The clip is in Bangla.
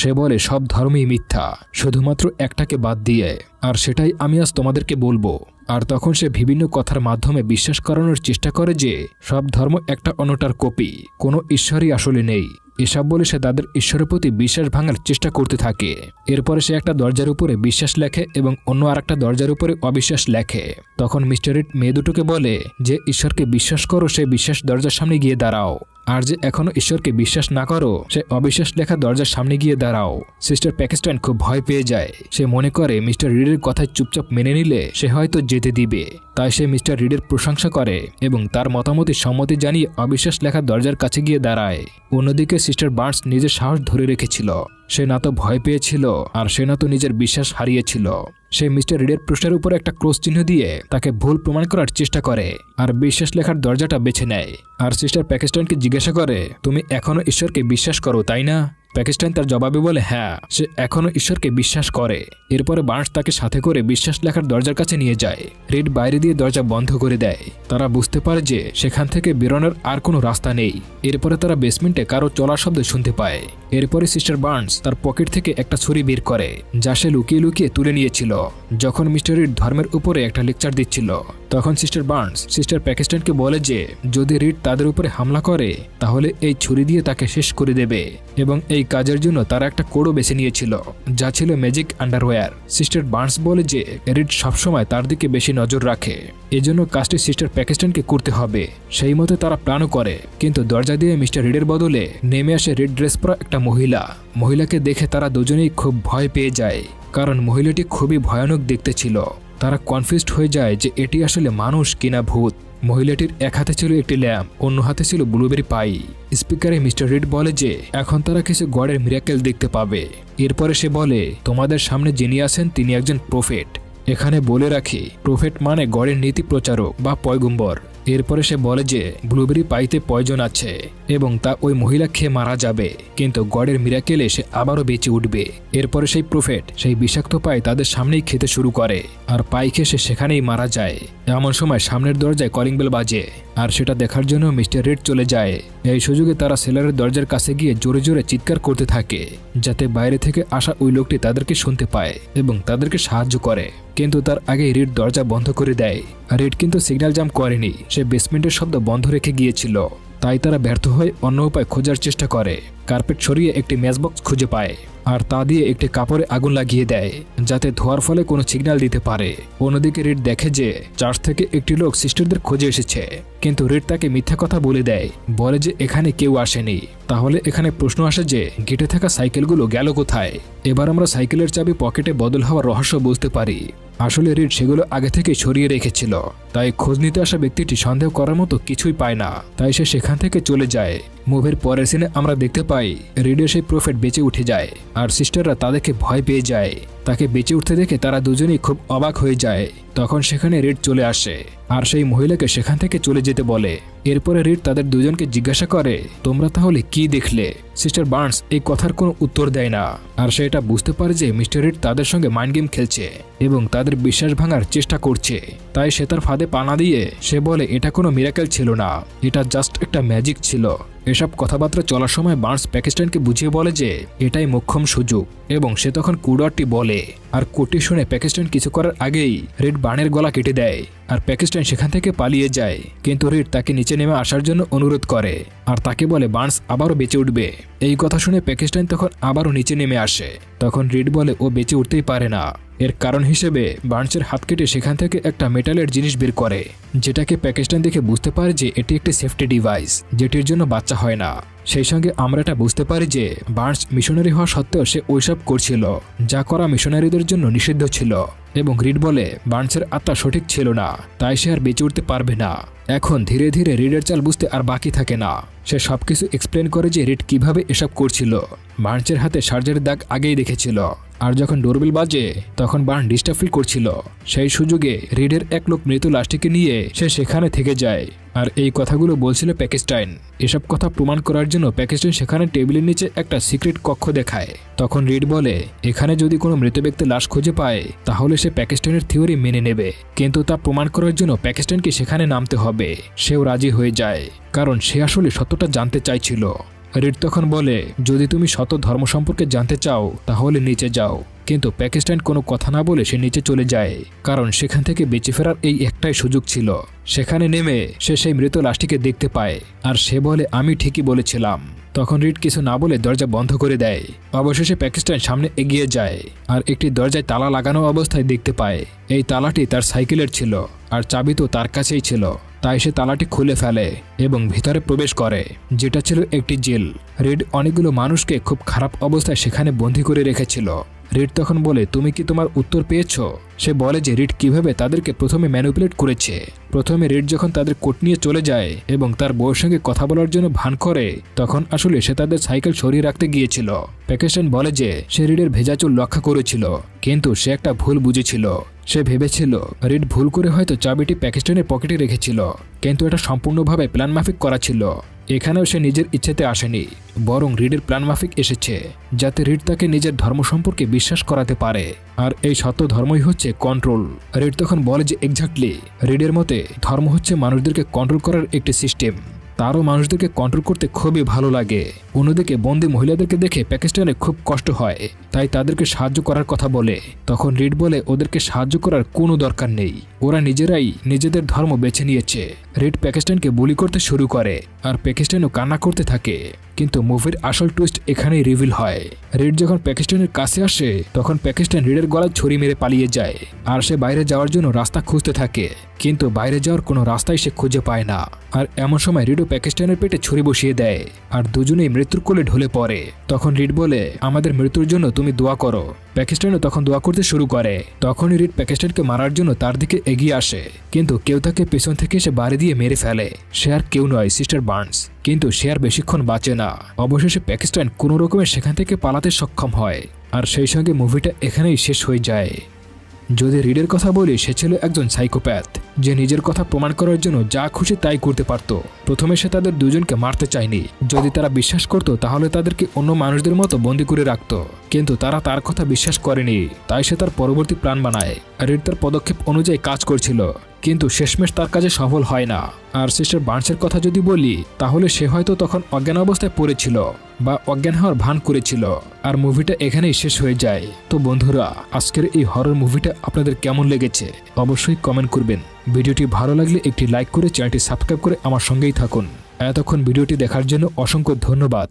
সে বলে সব ধর্মই মিথ্যা, শুধুমাত্র একটাকে বাদ দিয়ে, আর সেটাই আমি আজ তোমাদেরকে বলবো। আর তখন সে বিভিন্ন কথার মাধ্যমে বিশ্বাস করানোর চেষ্টা করে যে সব ধর্ম একটা অন্যটার কপি, কোনো ঈশ্বরই আসলে নেই। এসব বলে সে তাদের ঈশ্বরের প্রতি বিশ্বাস ভাঙার চেষ্টা করতে থাকে। এরপরে সে একটা দরজার উপরে বিশ্বাস লেখে এবং অন্য আরেকটা দরজার উপরে অবিশ্বাস লেখে। তখন মিস্টার রিড মেয়ে দুটোকে বলে যে ঈশ্বরকে বিশ্বাস করো, সে বিশ্বাস দরজার সামনে গিয়ে দাঁড়াও, আর যে এখনো ঈশ্বরকে বিশ্বাস না করো সে অবিশ্বাস লেখা দরজার সামনে গিয়ে দাঁড়াও। সিস্টার প্যাকিস্টাইন খুব ভয় পেয়ে যায়। সে মনে করে মিস্টার রিডের কথায় চুপচাপ মেনে নিলে সে হয়তো যেতে দিবে, তাই সে মিস্টার রিডের প্রশংসা করে এবং তার মতামতে সম্মতি জানিয়ে অবিশ্বাস লেখা দরজার কাছে গিয়ে দাঁড়ায়। অন্যদিকে সিস্টার বার্নস নিজের সাহস ধরে রেখেছিল। সে না তো ভয় পেয়েছিল আর সে না তো নিজের বিশ্বাস হারিয়েছিল। সে মিস্টার রিডের পৃষ্ঠার উপর একটা ক্রস চিহ্ন দিয়ে তাকে ভুল প্রমাণ করার চেষ্টা করে আর বিশ্বাস লেখার দরজাটা বেছে নেয়। আর সিস্টার প্যাকিস্টাইনকে জিজ্ঞাসা করে, তুমি এখনো ঈশ্বরকে বিশ্বাস করো তাই না? প্যাকিস্টাইন তার জবাবে বলে হ্যাঁ, সে এখনো ঈশ্বরকে বিশ্বাস করে। এরপরে বার্নস তাকে সাথে করে বিশ্বাস লেখার দরজার কাছে নিয়ে যায়। রিড বাইরে দিয়ে দরজা বন্ধ করে দেয়। তারা বুঝতে পারে যে সেখান থেকে বেরোনোর আর কোনো রাস্তা নেই। এরপরে তারা বেসমেন্টে কারো চলার শব্দ শুনতে পায়। এরপরে সিস্টার বার্নস তার পকেট থেকে একটা ছুরি বের করে যা সে লুকিয়ে লুকিয়ে তুলে নিয়েছিল যখন মিস্টার রিড ধর্মের উপরে একটা লেকচার দিচ্ছিল। তখন সিস্টার বার্নস সিস্টার প্যাকিস্টাইনকে বলে যে যদি রিড তাদের উপরে হামলা করে তাহলে এই ছুরি দিয়ে তাকে শেষ করে দেবে, এবং এই কাজের জন্য তারা একটা কোডও বেছে নিয়েছিল যা ছিল ম্যাজিক আন্ডারওয়্যার। সিস্টার বার্নস বলে যে রিড সবসময় তার দিকে বেশি নজর রাখে, এজন্য কাজটি সিস্টার প্যাকিস্টাইনকে করতে হবে। সেই মতো তারা প্ল্যানও করে, কিন্তু দরজা দিয়ে মিস্টার রিডের বদলে নেমে আসে রেড ড্রেস পরা একটা মহিলাকে দেখে তারা দুজনেই খুব ভয় পেয়ে যায়, কারণ মহিলাটি খুবই ভয়ানক দেখতে ছিল। তারা কনফিউজড হয়ে যায় যে এটি আসলে মানুষ কিনা ভূত। মহিলাটির এক হাতে ছিল একটি ল্যাম্প, অন্য হাতে ছিল ব্লুবেরি পাই। স্পিকারে মিস্টার রিড বলে যে এখন তারা কিছু গডের মিরাকেল দেখতে পাবে। এরপরে সে বলে তোমাদের সামনে যিনি আছেন তিনি একজন প্রফেট। এখানে বলে রাখি, প্রফেট মানে গডের নীতি প্রচারক বা পয়গম্বর। এরপরে সে বলে যে ব্লুবেরি পাইতে পয়জন আছে এবং তা ওই মহিলা খেয়ে মারা যাবে, কিন্তু গডের মিরাকেলে সে আবারও বেঁচে উঠবে। এরপরে সেই প্রফেট সেই বিষাক্ত পাই তাদের সামনেই খেতে শুরু করে আর পাই খেয়ে সে সেখানেই মারা যায়। এমন সময় সামনের দরজায় কলিং বেল বাজে আর সেটা দেখার জন্য মিস্টার রিড চলে যায়। এই সুযোগে তারা সেলারের দরজার কাছে গিয়ে জোরে জোরে চিৎকার করতে থাকে যাতে বাইরে থেকে আসা ওই লোকটি তাদেরকে শুনতে পায় এবং তাদেরকে সাহায্য করে, কিন্তু তার আগেই রিড দরজা বন্ধ করে দেয়। রিড কিন্তু সিগন্যাল জাম্প করেনি, সে বেসমেন্টের শব্দ বন্ধ রেখে গিয়েছিল। তাই তারা ব্যর্থ হয়ে অন্য উপায় খোঁজার চেষ্টা করে। কার্পেট সরিয়ে একটি ম্যাচবক্স খুঁজে পায় আর তা দিয়ে একটি কাপড়ে আগুন লাগিয়ে দেয় যাতে ধোয়ার ফলে কোনো সিগন্যাল দিতে পারে। অন্যদিকে রিড দেখে যে চার্চ থেকে একটি লোক সিস্টারদের খোঁজে এসেছে, কিন্তু রিড তাকে মিথ্যা কথা বলে দেয়, বলে যে এখানে কেউ আসেনি। তাহলে এখানে প্রশ্ন আসে যে গেটে থাকা সাইকেলগুলো গেল কোথায়? এবার আমরা সাইকেলের চাবি পকেটে বদল হওয়ার রহস্য বুঝতে পারি। আসলে রিড সেগুলো আগে থেকে সরিয়ে রেখেছিল, তাই খোঁজ নিতে আসা ব্যক্তিটি সন্দেহ করার মতো কিছুই পায় না, তাই সে সেখান থেকে চলে যায়। মুভির পরের সিনে আমরা দেখতে পাই রিডের সেই প্রফেট বেঁচে উঠে যায় আর সিস্টাররা তাদেরকে ভয় পেয়ে যায়। তাকে বেঁচে উঠতে দেখে তারা দুজনেই খুব অবাক হয়ে যায়। তখন সেখানে রিড চলে আসে আর সেই মহিলাকে সেখান থেকে চলে যেতে বলে। এরপরে রিড তাদের দুজনকে জিজ্ঞাসা করে তোমরা তাহলে কি দেখলে? সিস্টার বার্নস এই কথার কোনো উত্তর দেয় না আর সে এটা বুঝতে পারে যে মিস্টার রিড তাদের সঙ্গে মাইন্ড গেম খেলছে এবং তাদের বিশ্বাস ভাঙার চেষ্টা করছে। তাই সে তার ফাঁদে পানা দিয়ে সে বলে এটা কোনো মিরাকেল ছিল না, এটা জাস্ট একটা ম্যাজিক ছিল। এসব কথাবার্তা চলার সময় বার্নস প্যাকিস্টাইনকে বুঝিয়ে বলে যে এটাই মোক্ষম সুযোগ এবং সে তখন কোডটি বলে। আর কোডটি শুনে প্যাকিস্টাইন কিছু করার আগেই রিড বার্নের গলা কেটে দেয় আর প্যাকিস্টাইন সেখান থেকে পালিয়ে যায়, কিন্তু রিড তাকে নিচে নেমে আসার জন্য অনুরোধ করে আর তাকে বলে বার্নস আবারও বেঁচে উঠবে। এই কথা শুনে প্যাকিস্টাইন তখন আবারও নিচে নেমে আসে। তখন রিড বলে ও বেঁচে উঠতেই পারে না। এর কারণ হিসেবে বার্নসের হাত কেটে সেখান থেকে একটা মেটালের জিনিস বের করে, যেটাকে প্যাকিস্টাইন দেখে বুঝতে পারে যে এটি একটি সেফটি ডিভাইস যেটির জন্য বাচ্চা হয় না। সেই সঙ্গে আমরা এটা বুঝতে পারি যে বার্নস মিশনারি হওয়া সত্ত্বেও সে ওইসব করছিল যা করা মিশনারিদের জন্য নিষিদ্ধ ছিল, এবং রিড বলে বার্নসের আত্মা সঠিক ছিল না, তাই সে আর বেঁচে উঠতে পারবে না। এখন ধীরে ধীরে রিডের চাল বুঝতে আর বাকি থাকে না। সে সবকিছু এক্সপ্লেন করে যে রিড কিভাবে এসব করছিল। বার্নসের হাতে সার্জারির দাগ আগেই দেখেছিল, আর যখন ডোরবেল বাজে তখন বার্ন ডিস্টার্ব ফিল করছিল। সেই সুযোগে রিডের এক লোক মৃত লাশটিকে নিয়ে সে সেখানে থেকে যায় আর এই কথাগুলো বলছিল প্যাকিস্টাইন। এসব কথা প্রমাণ করার জন্য প্যাকিস্টাইন সেখানে টেবিলের নিচে একটা সিক্রেট কক্ষ দেখায়। তখন রিড বলে এখানে যদি কোনো মৃত ব্যক্তি লাশ খুঁজে পায় তাহলে সে প্যাকিস্টাইনের থিওরি মেনে নেবে, কিন্তু তা প্রমাণ করার জন্য প্যাকিস্টাইনকে সেখানে নামতে হবে। সেও রাজি হয়ে যায় কারণ সে আসলে সত্যটা জানতে চাইছিল। রিড তখন বলে, যদি তুমি শত ধর্ম সম্পর্কে জানতে চাও তাহলে নিচে যাও। কিন্তু প্যাকিস্তান কোনো কথা না বলে সে নিচে চলে যায়, কারণ সেখান থেকে বেঁচে ফেরার এই একটাই সুযোগ ছিল। সেখানে নেমে সে সেই মৃত লাশটিকে দেখতে পায়, আর সে বলে, আমি ঠিকই বলেছিলাম। তখন রিড কিছু না বলে দরজা বন্ধ করে দেয়। অবশেষে প্যাকিস্তান সামনে এগিয়ে যায় আর একটি দরজায় তালা লাগানো অবস্থায় দেখতে পায়। এই তালাটি তার সাইকেলের ছিল, আর চাবি তো তার কাছেই ছিল। তাই সে তালাটি খুলে ফেলে এবং ভিতরে প্রবেশ করে, যেটা ছিল একটি জেল। রিড অনেকগুলো মানুষকে খুব খারাপ অবস্থায় সেখানে বন্দী করে রেখেছিল। রিড তখন বলে, তুমি কি তোমার উত্তর পেয়েছো? সে বলে যে রিড কিভাবে তাদেরকে প্রথমে ম্যানিপুলেট করেছে। প্রথমে রিড যখন তাদের কোট নিয়ে চলে যায় এবং তার বউয়ের সঙ্গে কথা বলার জন্য ভান করে, তখন আসলে সে তাদের সাইকেল সরিয়ে রাখতে গিয়েছিল। প্যাকিস্তান বলে যে সে রিডের ভেজা চুল লক্ষ্য করেছিল, কিন্তু সে একটা ভুল বুঝেছিল। সে ভেবেছিল রিড ভুল করে হয়তো চাবিটি প্যাকিস্তানের পকেটে রেখেছিল, কিন্তু এটা সম্পূর্ণভাবে প্ল্যান মাফিক করা ছিল। এখানেও সে নিজের ইচ্ছেতে আসেনি, বরং রিডের প্ল্যান মাফিক এসেছে, যাতে রিড তাকে নিজের ধর্ম সম্পর্কে বিশ্বাস করাতে পারে। আর এই সত্য ধর্মই হচ্ছে কন্ট্রোল। রিড তখন বলে যে এক্স্যাক্টলি, রিডের মতে ধর্ম হচ্ছে মানুষদেরকে কন্ট্রোল করার একটি সিস্টেম। তারও মানুষদেরকে কন্ট্রোল করতে খুবই ভালো লাগে। অন্যদিকে বন্দি মহিলাদেরকে দেখে প্যাকিস্তানে খুব কষ্ট হয়, তাই তাদেরকে সাহায্য করার কথা বলে। তখন রিড বলে, ওদেরকে সাহায্য করার কোনো দরকার নেই, ওরা নিজেরাই নিজেদের ধর্ম বেছে নিয়েছে। রিড প্যাকিস্তানকে বুলি করতে শুরু করে, আর প্যাকিস্তানও কান্না করতে থাকে। কিন্তু মুভির আসল টুইস্ট এখানেই রিভিল হয়। রিড যখন প্যাকিস্তানের কাছে আসে, তখন প্যাকিস্তান রিডের গলায় ছুরি মেরে পালিয়ে যায়, আর সে বাইরে যাওয়ার জন্য রাস্তা খুঁজতে থাকে। কিন্তু বাইরে যাওয়ার কোনো রাস্তাই সে খুঁজে পায় না। আর এমন সময় রিডও প্যাকিস্তানের পেটে ছুরি বসিয়ে দেয়, আর দুজনেই মৃত্যুর কোলে ঢলে পড়ে। তখন রিড বলে, আমাদের মৃত্যুর জন্য তুমি দোয়া করো। প্যাকিস্তানও তখন দোয়া করতে শুরু করে। তখনই রিড প্যাকিস্তানকে মারার জন্য তার দিকে এগিয়ে আসে, কিন্তু কেউ তাকে পেছন থেকে সে বাড়ি দিয়ে মেরে ফেলে। সে আর কেউ নয়, সিস্টার বার্নস। কিন্তু সে আর বেশিক্ষণ বাঁচে না। অবশেষে প্যাকিস্তান কোনো রকমের সেখান থেকে পালাতে সক্ষম হয়, আর সেই সঙ্গে মুভিটা এখানেই শেষ হয়ে যায়। যদি রিডের কথা বলি, সে ছিল একজন সাইকোপ্যাথ, যে নিজের কথা প্রমাণ করার জন্য যা খুশি তাই করতে পারত। প্রথমে সে তাদের দুজনকে মারতে চায়নি। যদি তারা বিশ্বাস করত তাহলে তাদেরকে অন্য মানুষদের মতো বন্দী করে রাখত, কিন্তু তারা তার কথা বিশ্বাস করেনি। তাই সে তার পরবর্তী প্ল্যান বানায়। রিড তার পদক্ষেপ অনুযায়ী কাজ করছিল, কিন্তু শেষমেশ তার কাজে সফল হয় না। আর সিস্টার বার্নসের কথা যদি বলি, তাহলে সে হয়তো তখন অজ্ঞান অবস্থায় পড়েছিল বা অজ্ঞান হওয়ার ভান করেছিল। আর মুভিটা এখানেই শেষ হয়ে যায়। তো বন্ধুরা, আজকের এই হরর মুভিটা আপনাদের কেমন লেগেছে অবশ্যই কমেন্ট করবেন। ভিডিওটি ভালো লাগলে একটি লাইক করে চ্যানেলটি সাবস্ক্রাইব করে আমার সঙ্গেই থাকুন। এতক্ষণ ভিডিওটি দেখার জন্য অসংখ্য ধন্যবাদ।